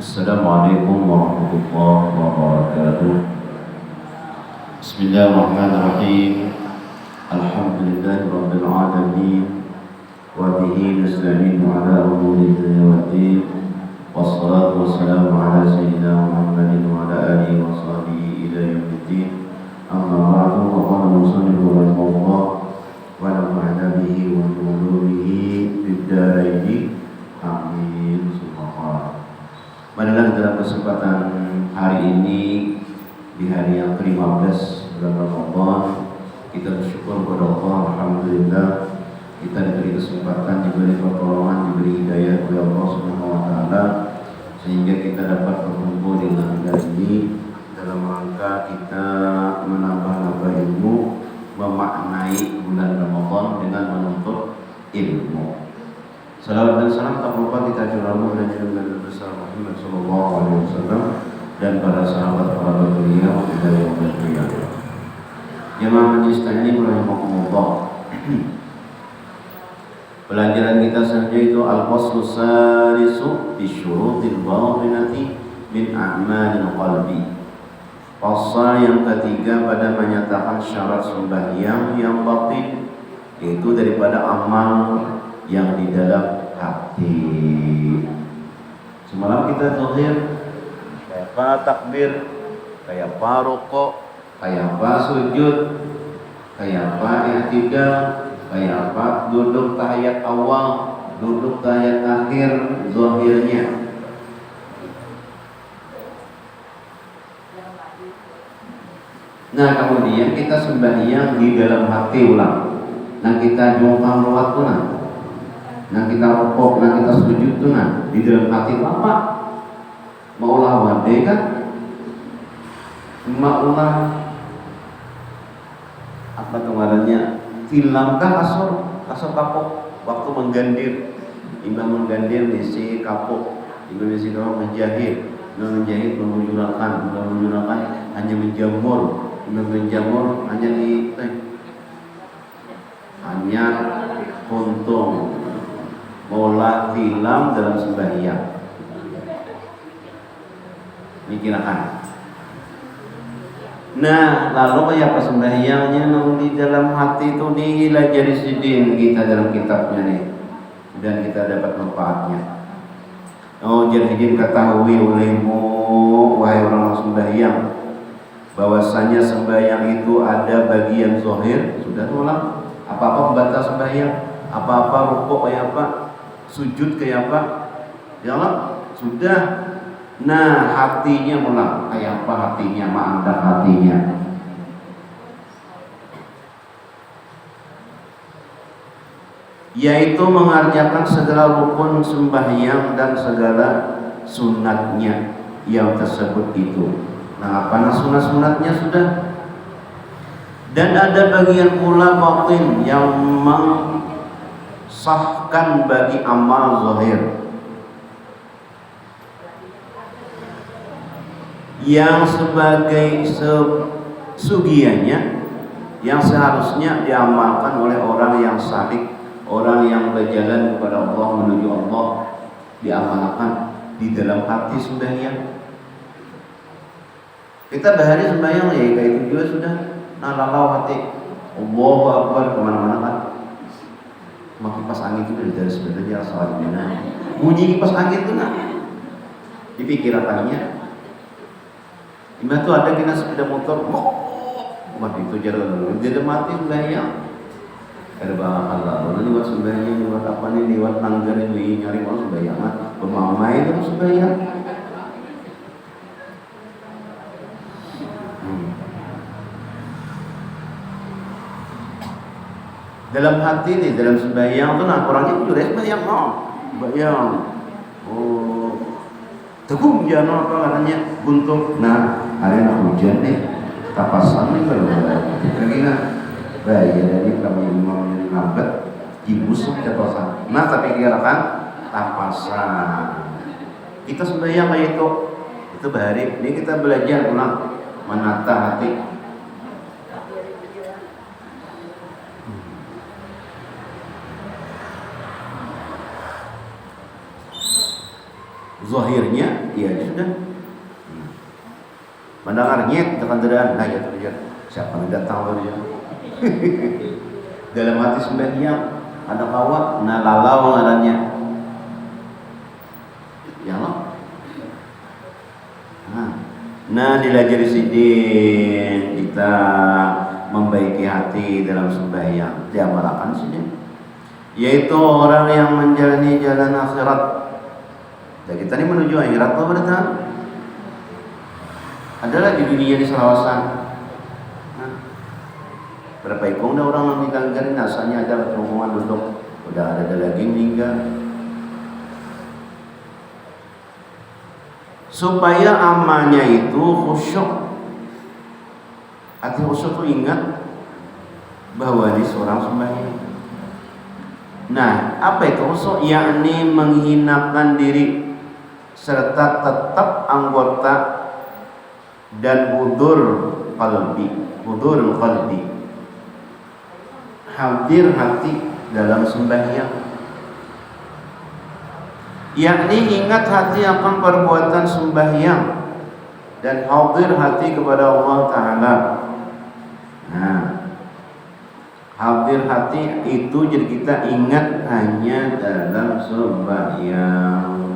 Assalamualaikum warahmatullahi wabarakatuh. Bismillahirrahmanirrahim. Alhamdulillahirabbil alamin wa bihi nasta'inu ala umuri dunya waddin. Wassalatu wassalamu ala sayyidina Muhammadin wa ala alihi wa sahbihi ila yaumiddin. Amma ba'du, wa qala musannifun rahimahullah wa nafa'ana bihi wa ulumihi fid dharain. Amin. Subhanallah. Marilah dalam kesempatan hari ini, di hari yang ke-15 bulan Ramadan, kita bersyukur kepada Allah. Alhamdulillah, kita diberi kesempatan, diberi pertolongan, diberi hidayah oleh Allah Subhanahu wa taala, sehingga kita dapat berkumpul di hari ini dalam rangka kita menambah-nambah ilmu, memaknai bulan Ramadan dengan menuntut ilmu. Salawat dan salam tak lupa kita curahkan dan junjungan besar Muhammad sallallahu alaihi wasallam dan para sahabat beliau dari umat beliau. Jemaah majelis taklim rahimakumullah. Pelajaran kita selanjutnya itu al-faslu salisu fi syurutil batinati min a'malil qalbi. Pasal yang ketiga pada menyatakan syarat sembahyang yang batin, yaitu daripada amal yang di dalam hati. Semalam kita zahir kayak apa takbir, kayak apa rukuk, kayak apa sujud, kayak apa i'tidal, kayak apa duduk tahiyat awal, duduk tahiyat akhir, zahirnya. Nah, kemudian kita sembahyang di dalam hati ulang. Nah, kita jongkang waktu nah kita rukuk, nah kita sujud tuh di dalam hati apa? Maulah wade kan? Maulah apa kemarinnya? Filamkah kasur kapok waktu menggandir. Imam menggandir misi kapok, imam misi dorong menjahit, imam menjahit menggunakan hanya menjamur, imam menjamur hanya hanya kuntung. Mola tilam dalam sembahyang. Mikirkan. Nah, lalu kayak apa sembahyangnya? Di dalam hati itu nihila jadi sidin kita dalam kitabnya nih, dan kita dapat manfaatnya. Oh, jadi ketahui olehmu wahai orang sembahyang, bahwasanya sembahyang itu ada bagian zahir. Sudah ulang apa-apa pembatas sembahyang, apa-apa rukuk kayak apa, sujud kayak apa, ya Allah sudah. Nah, hatinya mulai kayak apa hatinya, ma'andak hatinya. Yaitu mengerjakan segala rukun sembahyang dan segala sunatnya yang tersebut itu. Nah, apa sunat-sunatnya sudah. Dan ada bagian pula batin yang sahkan bagi amal zahir yang sebagai sugiannya yang seharusnya diamalkan oleh orang yang salik, orang yang berjalan kepada Allah, menuju Allah, diamalkan di dalam hati sembahyang. Kita bahari sembahyang ya kayak itu juga sudah nalalau hati Allahu Akbar kemana-mana kan. Kipas angin itu dari sebenarnya asal dimana? Bunyi kipas angin itu dipikirkannya. Ima tuh ada kena sepeda motor, itu jalan dia mati sembahyang. Ada bahkan lalu lewat sembahyang, lewat apa nih, lewat tangga ini nyari mau sembahyang, bermamai itu sembahyang. Dalam hati nih, dalam sembahyang tuh orangnya itu udah sembahyang sembahyang. Oh, tegung jangan apa katanya buntung. Nah, hari nak hujan nih, tapasan nih kalau kira-kira bahaya dari kami mau lambat dibusuk tapasan. Nah, tapi kira-kira tapasan. Kita sembahyang kayak itu bahari. Ini kita belajar ulang menata hati. Zahirnya ya sudah. Mendengar nyet tekan terang, nah ya terjadi. Siapa yang datang tadi? Dalam hati sembahyang ada kawat, nah lalau ngarannya. Ya Allah. Nah dilajari sidin kita membaiki hati dalam sembahyang, diamalkan sidin. Yaitu orang yang menjalani jalan akhirat. Dan kita ini menuju akhirat apa berarti? Adalah di dunia di selawasan. Berapa ikung dah orang yang diganggarin asalnya ada hubungan duduk, udah ada lagi meninggal. Supaya amalnya itu khusyuk. Hati khusyuk itu ingat bahwa ini seorang sembahyang. Nah, apa itu khusyuk? Yakni menghinakan diri serta tetap anggota dan hudurul qalbi, hadir hati dalam sembahyang, yakni ingat hati akan perbuatan sembahyang dan hadir hati kepada Allah Ta'ala. Nah, hadir hati itu jadi kita ingat hanya dalam sembahyang.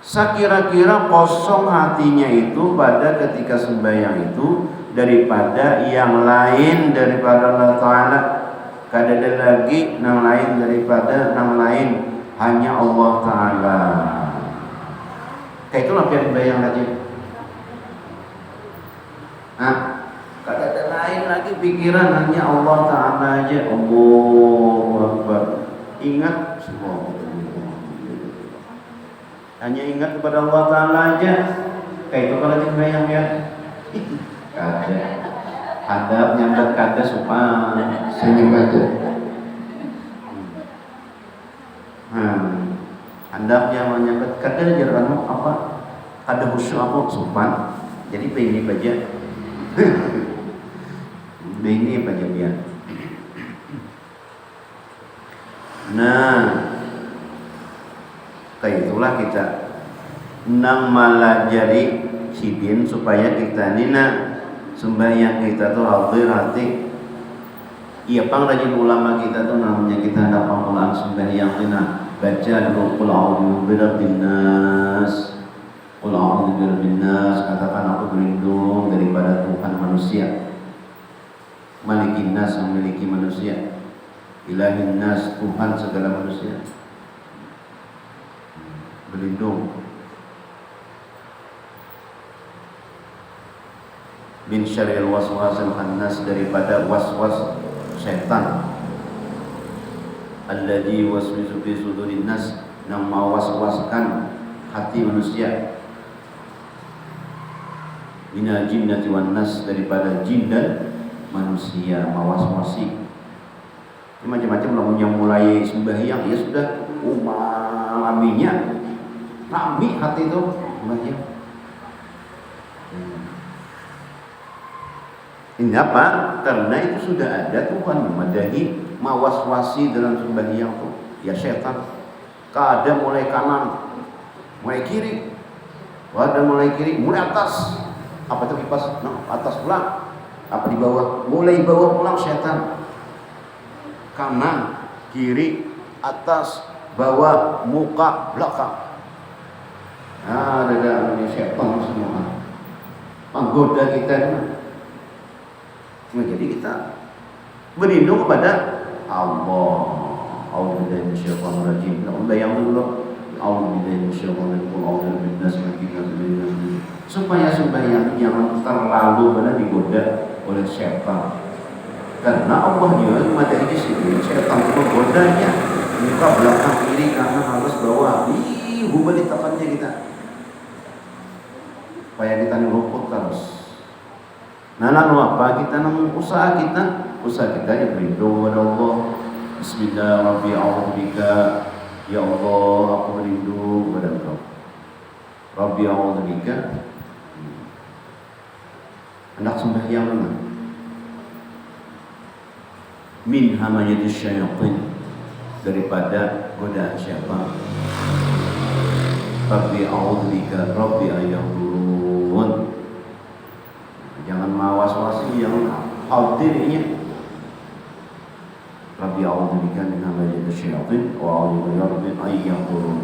Sekira-kira kosong hatinya itu pada ketika sembahyang itu daripada yang lain daripada Allah Ta'ala. Kada ada lagi yang lain daripada yang lain, hanya Allah Ta'ala. Kayak itulah biar bayang lagi. Nah, kada ada lain lagi pikiran, hanya Allah Ta'ala aja. Allahu Akbar. Ingat semua. Hanya ingat kepada Allah Ta'ala aja. Kayak itu kalau bayang ya. Kada. Hadap nyambat kada sopan senyum aja. Hadapnya menyambat kada jalan apa? Ada khusyuk apa sopan. Jadi begini aja. Begini aja biar. Nah, kayak itulah kita nang malajari sidin supaya kita nina sembahyang kita tuh hadir hati. Iya pang rajin ulama kita tuh namanya kita ada pengulang sembahyang kita baca dulu qul a'udzu birabbin nas, qul a'udzu birabbin nas, katakan aku berlindung daripada Tuhan manusia, malikin nas yang memiliki manusia, ilahin nas Tuhan segala manusia, berlindung min syarril waswasil khannas, daripada waswas setan, alladzi waswisu fi sudurin nas, yang mewaswaskan hati manusia, minal jinnati wan nas, daripada jin dan manusia mewaswasi. Macam-macam lah yang mulai sembahyang ya sudah umalaminya rami hati itu sembahyang. Ini apa? Karena itu sudah ada Tuhan memadahi mawaswasi dalam sembahyang itu. Ya setan. Kada mulai kanan, mulai kiri. Kada mulai kiri, mulai atas. Apa itu kipas? Nah, atas pulang. Apa di bawah? Mulai bawah pulang setan. Kanan, kiri, atas, bawah, muka, belakang. Nah, ada setan semua. Menggoda kita kan. Jadi kita berlindung kepada Allah. A'udzubillahi minasyaitonir rajim. Bayang dulu. A'udzubillahi minasyaitonir rajim. Supaya sembahyang jangan terlalu benar digoda oleh syaitan. Karena Allah juga materi di sini syaitan menggodanya muka belakang kiri kanan atas bawah. Hubungan ditekannya kita. Supaya kita nurut terus. Nah lalu apa? Kita usaha kita yang berlindung kepada Allah. Bismillahirrahmanirrahim. Ya Allah, aku berlindung kepada Engkau. Rabbi a'udzubika. Hendak sembahyang mana? Min hamayatis syaitan. daripada godaan syaitan. Rabbi a'udzubika Rabbi ayahdurun. Jangan mawas-wasi, jangan hadirnya. Rabbi a'udzubika min hamazati syaitan wa a'udzubika Rabbi ayahdurun.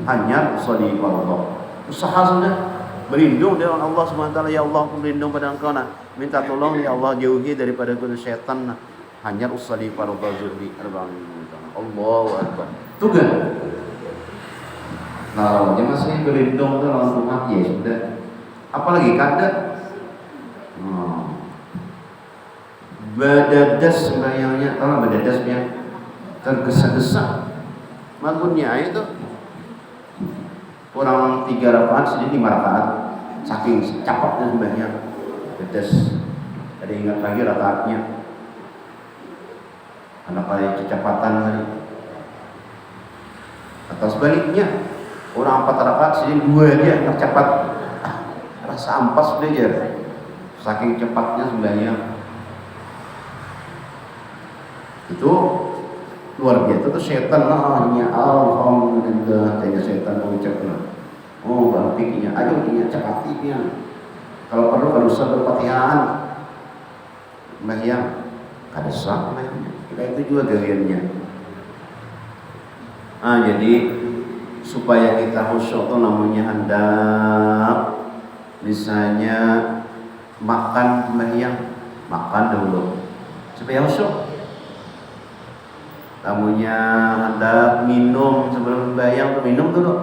Hanya usolli fardhu. Usaha sudah berlindung dengan Allah SWT. Ya Allah, aku berlindung pada Engkau, nah. Minta tolong ya Allah, jauhi daripada godaan syaitan, nah. Hanya usolli fardhu zuhri arba'in. Allahu akbar. Itu kan. Nah, masih berlindung tuh lawan rumah ya sudah. Apalagi kada. Badadas sembahyangnya, kalau badadasnya tergesa-gesa. Makunnya itu kurang 3 rakaat, sedih 5 rakaat. Saking cepatnya sembahyang. Badas. Ada ingat lagi rakaatnya. Anak kali kecepatan tadi. Atau sebaliknya, orang 4 rakaat sedih 2 aja tercepat. Rasa ampas belajar. Saking cepatnya sembahyang. Itu luar biasa tuh setan hanya alhamdulillah tanya setan mengucapkan oh berpikirnya ayo ini cepatinya kalau perlu kalau usah berpatihan sembahyang kada sah kita itu juga galiannya. Jadi supaya kita khusyuk tuh namanya hendak misalnya makan sembahyang makan dulu supaya khusyuk. Lamunya hendak minum sebelum sembahyang tuh minum dulu.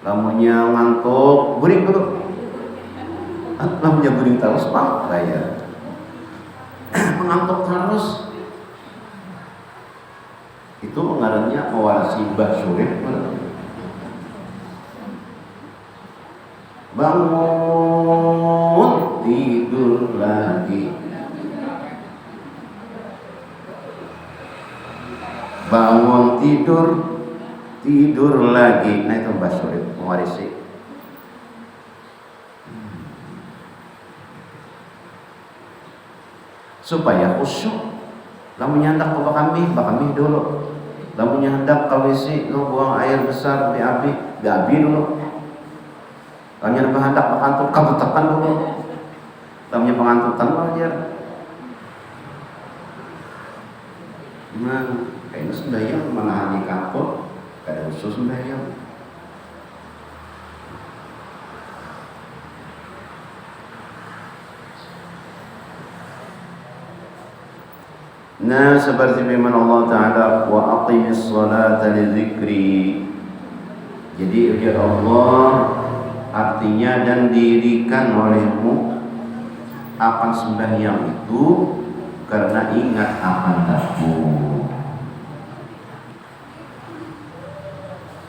Lamunya ngantuk guring dulu. Lamunya guring terus pak bayar. Mengantuk terus itu ngarannya mewarisi Mbah Surip. Bangun tidur lagi. Bangun tidur lagi. Nah itu Mbah Surip mewarisi. Supaya khusyuk. Lamun hendak ke bakami dulu. Lamun hendak ke WC, buang air besar di api, gabi dulu. Lamun hendak mengantuk, kabutekan dulu. Lamun pengantutan wajar. Nah, kayaknya sembahyang menahani kapur, kada usus sembahyang. Nah, seperti firman Allah Ta'ala, wa aqimis salata li dzikri. Jadi ujar Allah artinya dan dirikan olehmu akan sembahyang itu karena ingat akan aku.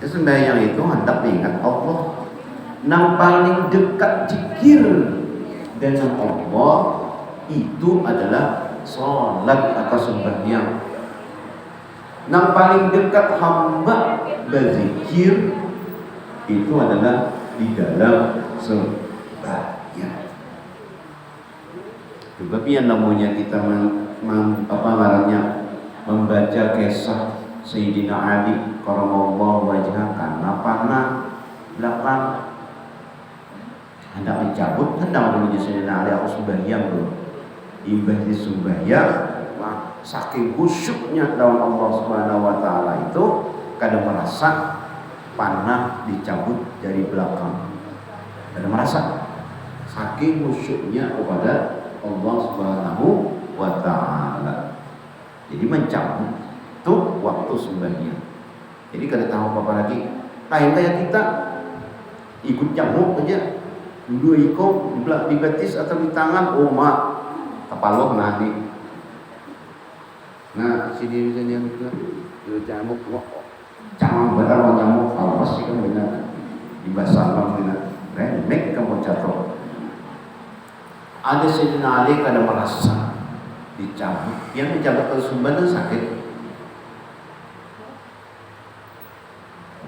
Sembahyang itu hendak ingat Allah. Yang paling dekat zikir dengan Allah itu adalah salat atau sembahyang. Yang paling dekat hamba berzikir itu adalah di dalam sembahyang. Sebab yang namanya kita membaca kisah Sayyidina Ali karamallahu wajhah karena panah belakang hendak mencabut hendak menuju Sayyidina Ali aku sembahyang dulu. Ibadah sembahyang saking khusyuknya dalam Allah Subhanahu wa taala itu kadang merasa panah dicabut dari belakang. Kadang merasa saking khusyuknya kepada Allah Subhanahu wa taala. Jadi mencabut itu waktu sembahyang. Jadi kada tahu apa lagi. Lain kayak kita ikut camuk aja. Dua ikut di betis atau di tangan, oh mak kepala nanti. Nah sini yang juga camuk, camuk benar nyamuk, awas sih kan benar. Di basah benar, remek kamu jatuh. Ada Sayyidina Ali kada merasa dicabut, yang dicabut terus sebenarnya sakit.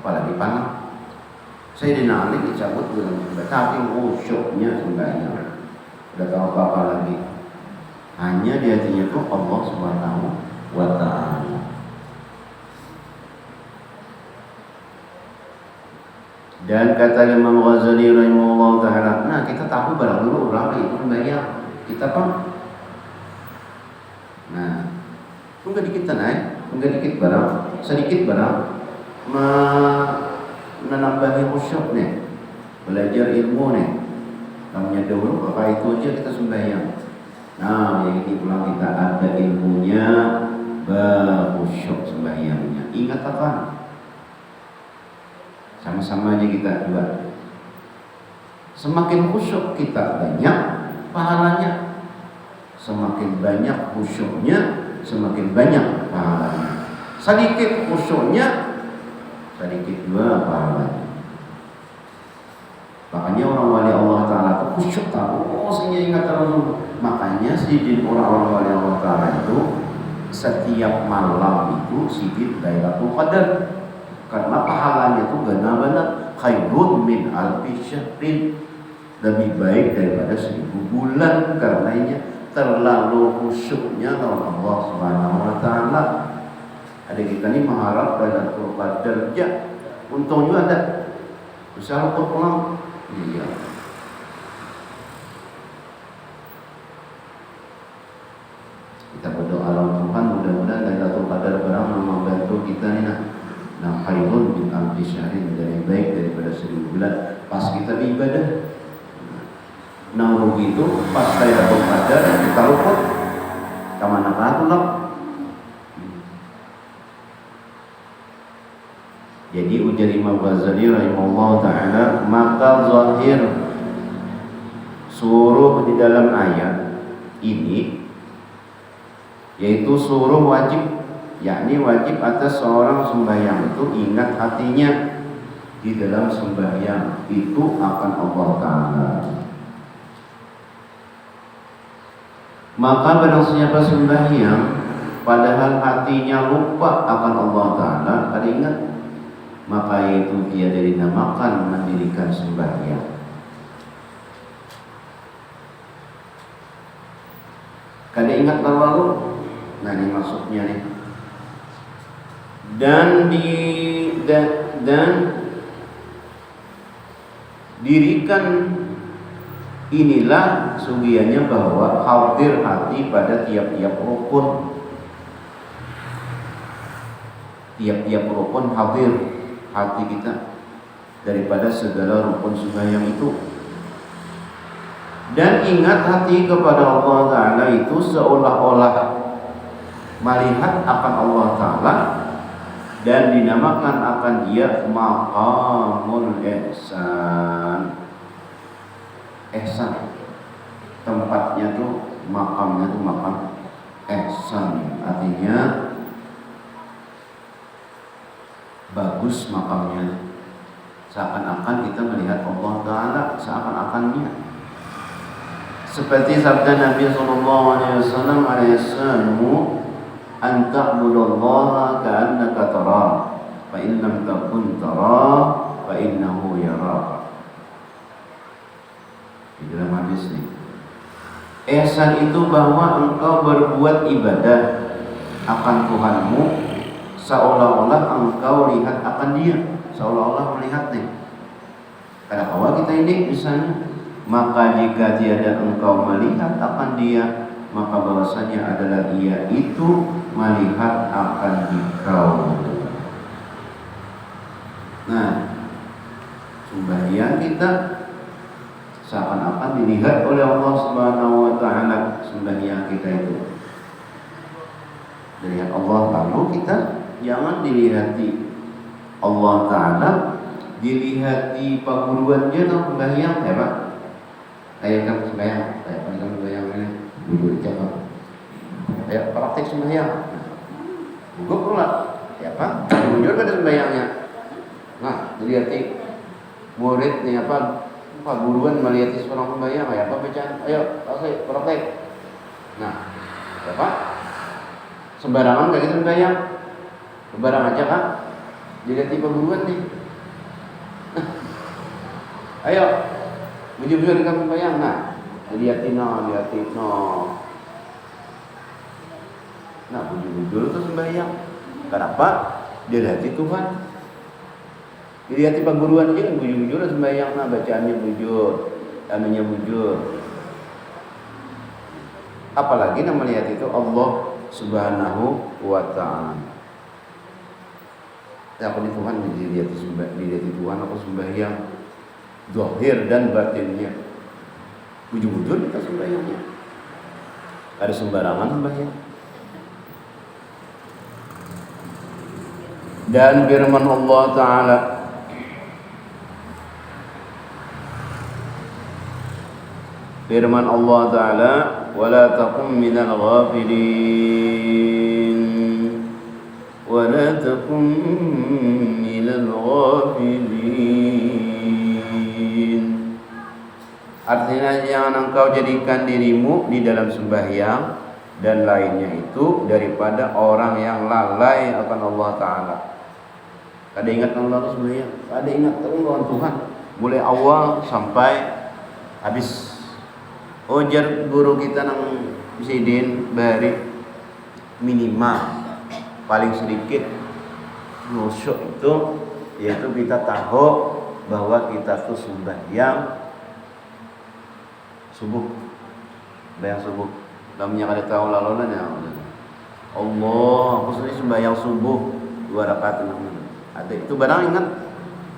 Apalagi panah. Sayyidina Ali dicabut dengan tapi khusyuknya sembahyang. Tidak tahu apa-apa lagi. Hanya di hatinya itu Allah Subhanahu wa ta'ala. Dan kata Imam Ghazali rahimahullah ta'ala, nah kita tahu barang dulu orang itu banyak kita kan. Nah, enggak dikit naik, enggak dikit barang, sedikit barang menambahi khusyuk nih, belajar ilmu nih. Namanya dulu apa itu aja kita sembahyang. Nah, yang ini pulang kita ada ilmunya, khusyuk sembahyangnya. Ingat apa? Sama-sama aja kita buat. Semakin khusyuk kita banyak pahalanya. Semakin banyak khusyuknya, semakin banyak pahalanya. Sedikit khusyuknya, sedikit juga pahalanya. Makanya orang wali Allah Ta'ala itu khusyuk tahu, sehingga ingat terus. Makanya sidin orang-orang wali Allah Ta'ala itu setiap malam itu sidin Lailatul Qadar, karena pahalanya itu benar-benar khairun min alfi syahrin, lebih baik daripada 1000 bulan. Karenanya terlalu khusyuknya dalam Allah Subhanahu Wa Ta'ala. Ada kita ini mengharap Lailatul Qadar ya, untung juga ada usaha pulang. Iya. Kita berdoa Allah Tuhan, mudah-mudahan Lailatul Qadar barang membantu kita ini nah khairun min alfi syahrin, dari baik daripada 1000 bulan. Pas kita beribadah, nah rugi itu pas Lailatul Qadar kita lupa kemana lah. Jadi ujar Imam Ghazali rahimahullah ta'ala, maka zahir suruh di dalam ayat ini yaitu suruh wajib, yakni wajib atas seorang sembahyang itu ingat hatinya di dalam sembahyang itu akan Allah Ta'ala. Maka barang siapa sembahyang padahal hatinya lupa akan Allah Ta'ala, ada ingat, maka itu dia dinamakan mendirikan sembahyang. Kada ingat lalu, nah ini maksudnya nih. Dan dirikan inilah sugiannya bahwa hadir hati pada tiap-tiap rukun. Tiap-tiap rukun hadir hati kita daripada segala rukun sembahyang itu. Dan ingat hati kepada Allah Ta'ala itu seolah-olah melihat akan Allah Ta'ala, dan dinamakan akan dia maqamul ihsan. Ihsan tempatnya tuh, makamnya tuh makam ihsan, artinya bagus makamnya, seakan-akan kita melihat Allah Ta'ala, seakan-akannya. Seperti sabda Nabi SAW, "Al-ihsanu an ta'budallaha ka'annaka tarah, fa in lam takun tarah, fa innahu yaraka." Di dalam hadis ini, ihsan itu bahwa engkau berbuat ibadah akan Tuhanmu seolah-olah engkau lihat akan Dia, seolah-olah melihat nih. Karena bahwa kita ini misalnya, maka jika tiada engkau melihat akan Dia, maka bahwasanya adalah Ia itu melihat akan engkau. Nah, sembahyang kita seakan-akan dilihat oleh Allah Subhanahu Wa Ta'ala. Sembahyang kita itu dilihat Allah, lalu kita jangan dilihati Allah Ta'ala, dilihati perguruannya atau sembahyang ya Pak. Ayo kamu sembahyang, ayo kamu sembahyang ini, duduk coba. Ayo praktek sembahyang. Gugup pula, ya Pak. Jujur pada sembahyangnya. Nah, dilihati murid nih apa, Pak guruan melihati seorang sembahyang, ya Pak bacaan. Ayo praktek. Nah, ya Pak. Sembarangan kayak gitu sembahyang, sembarang aja Pak. Dilihati perguruan nih. Ayo. Bujur-bujur dengan sembahyang, nah lihatin no. Nah, bujur-bujur itu sembahyang. Kenapa? Dilihat Tuhan. Dilihat perguruan aja bujur-bujur sembahyang, nah bacaannya bujur, anunya bujur. Apalagi nama lihat itu Allah Subhanahu wa ta'ala. Ya, apa Tuhan dilihat Tuhan apa sembahyang zahir dan batinnya. Bujur-bujur kita sembahyangnya. Ada sembarangan sembahyang. Dan firman Allah Ta'ala, firman Allah Ta'ala, wala takum minal ghafilin, wala takum minal ghafilin. Artinya jangan engkau jadikan dirimu di dalam sembahyang dan lainnya itu daripada orang yang lalai akan Allah Ta'ala. Kada ingat Allah sembahyang, kada ingat Allah Tuhan, mulai awal sampai habis. Ujar guru kita nang Sidin Bahari, minimal paling sedikit nusyuk itu yaitu kita tahu bahwa kita tuh sembahyang subuh, sembahyang subuh. Namanya kada tahu laluan ya Allah, aku sendiri sembahyang subuh 2 rakaat. Ada itu barang ingat,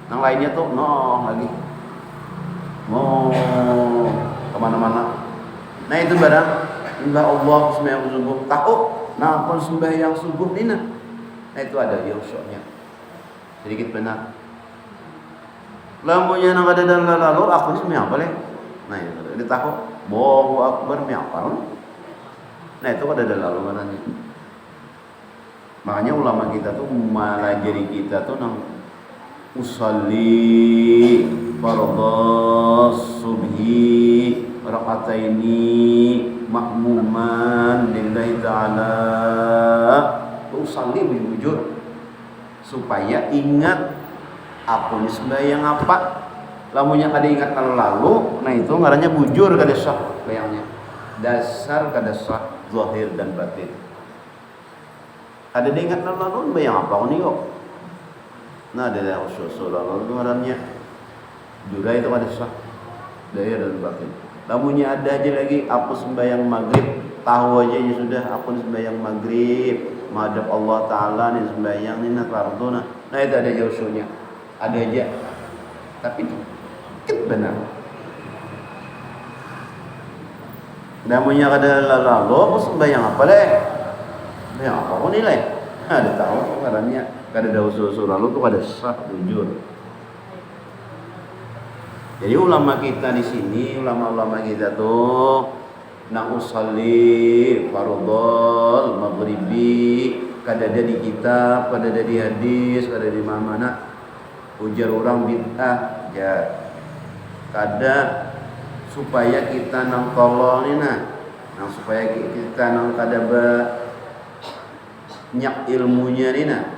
yang lainnya tuh lagi mau kemana-mana. Nah itu barang indah Allah sembahyang subuh tahu, nah aku sembahyang subuh ini nah itu ada yusuknya sedikit benar. Lamunya nang ada dalam lalu aku ni sembahyang apa leh? Nah itu tahu Allahu Akbar mi apa? Nah itu ada dalam lalu mananya. Makanya ulama kita tuh melajari kita tuh nang usolli fardhos subhi rakataini makmuman lillahi ta'ala. Usolli bujur supaya ingat aku ni sembahyang apa. Lamunya kada ingat kalau lalu, nah itu ngarannya bujur kada sah bayangnya. Dasar kada sah zahir dan batin. Ada diingat lalu bayang apa ni kok. Nah ada usul lalu ngarannya juga itu kada sah zahir dan batin. Lamunya ada aja lagi aku sembahyang maghrib, tahu aja ya sudah aku sembahyang maghrib madhab Allah Ta'ala ni sembahyang ni nak fardu nah itu ada usulnya, ada aja tapi dikit benar. Namanya kada lalu aku sembahyang apa leh, sembahyang apa pun nilai ada tahu caranya. Kada ada usul lalu tuh kada sah jujur. Jadi ulama kita di sini, ulama-ulama kita tuh nak usolli fardhol maghribi kada ada di kitab, kada ada di hadis, kada di mana-mana. Ujar orang bid'ah ya kada supaya kita nang tolol ni nah supaya kita nang kada banyak ilmunya ni nah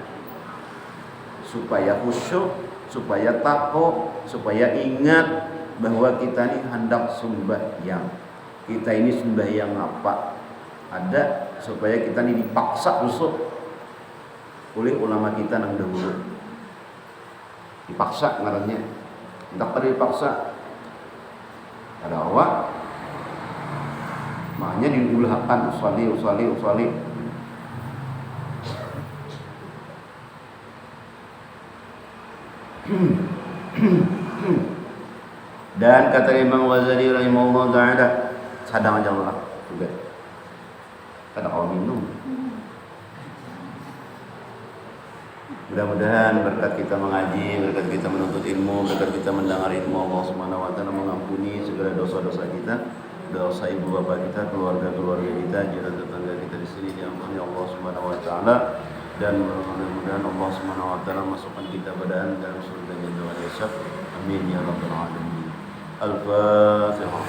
supaya khusyuk, supaya takut, supaya ingat bahwa kita ini hendak sembahyang. Kita ini sembahyang apa? Ada supaya kita ini dipaksa khusyuk oleh ulama kita nang dahulu. Dipaksa ngarannya. Hendak pada dipaksa. Ada awak. Makanya diulahkan usali. Dan kata Imam Ghazali rahimahullah ta'ala, sadang aja Allah juga kada kau minum. Mudah-mudahan berkat kita mengaji, berkat kita menuntut ilmu, berkat kita mendengar ilmu, Allah Subhanahu wa taala mengampuni segala dosa-dosa kita, dosa ibu bapa kita, keluarga-keluarga kita, jiran tetangga kita di sini diampuni Allah Subhanahu wa taala. Dan mudah-mudahan Allah Subhanahu wa taala masukkan kita pada dalam surga yang Amin ya rabbal alamin. Al-Fatihah.